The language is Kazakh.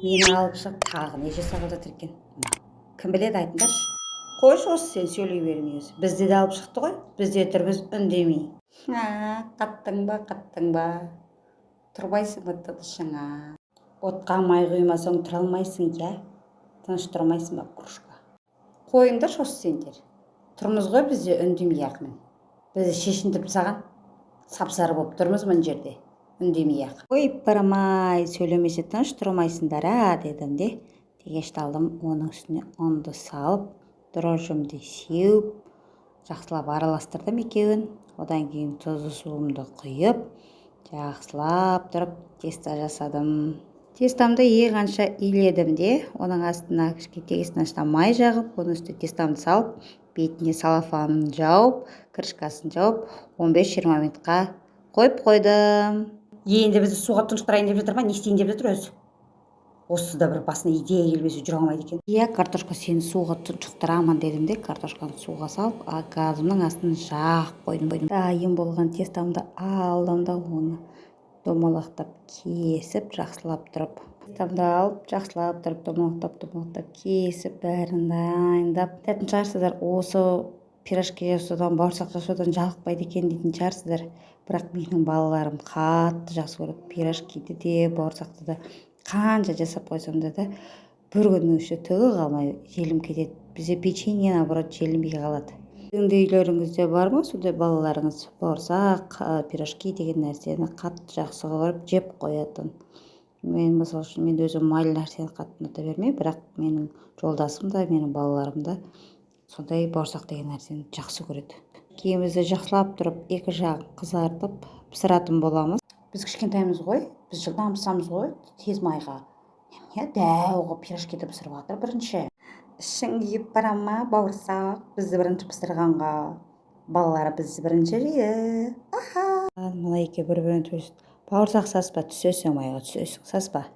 Мені алып шығып тағы не жасап жатыр екен. Кім біледі, айтыңдаршы. Қойшы, осы сен сөйлей бермей өзі. Бізде де алып шықты ғой. Бізде тұрмыз үндемей. Қаттың ба. Тұрмайсың ба тынышыңа? Отқа май құймасаң тұра алмайсың, иә? Тыныш тұрмайсың ба, кружка? Қойыңдаршы осы сендер. Тұрмыз ғой бізде үндемей ақ мін. Бізді шешіндіріп саған. Сап-сары болып тұрмыз мына жерде. Үндемей ақ. Ой, барамай, сөйлемесе тыныш тұрмайсыңдар, дедім де. Тегешті алдым, оның үстіне ұнды салып, дрожжымды сеуіп, жақсылап араластырдым екеуін. Одан кейін тұзды суымды құйып, жақсылап тұрып тесто жасадым. Тестамды қанша иледім де, оның астына тегістің астына май жағып, оның үстіне тестамды салып, бетіне салафанын жауып, крышкасын жауып, 15-20 минутқа қойып қойдым. Енді бізді суға тұншықтырайын деп жатыр ма? Не істейін деп жатыр өзі? Осы да бір басына идея келбесе жүре алмайды екен. Иә, картошка сені суға тұншықтырамын дедім де, картошканы суға салып, газымның астын жағып қойдым. Дайын болған тестамды алдым да оны домалақтап кесіп, жақсылап тұрып. Тестамды алып, жақсылап тұрып, домалақтап кесіп, бәрін дайындап. Дейтін шығарсыздар, осы пирожки жасаудан, бауырсақ жасаудан жалықпайды екен дейтін шығарсыздар. Бірақ менің балаларым қатты жақсы көреді пирожкиді де, бауырсақты да. Қанша жасап қойсам да бір күннің іші түгі қалмай желім кетеді. Бізде печенье наоборот желінбей қалады. Сіздің үйлеріңізде бар ма сондай балаларыңыз бауырсақ, пирожки деген нәрсені қатты жақсы көріп жеп қоятын? Мен мысалы үшін мен өзім майлы нәрсені қатты ұната бермеймін, бірақ менің жолдасым да, менің балаларым да сондай бауырсақ деген нәрсені жақсы көреді. Киімізді жақсылап тұрып, екі жағын қызартып пісіратын боламыз. Біз кішкентаймыз ғой, біз жылдам пісамыз ғой, тез майға. Дәу пирожкиді пісіріп жатыр бірінші. Ішің күйіп бара ма, бауырсақ? Бізді бірінші пісірғанға. Балалары бізді бірінші жейді. Мына екеуі бір-біріне төседі. Бауырсақ саспа, түсесің майға, түсесің, саспа.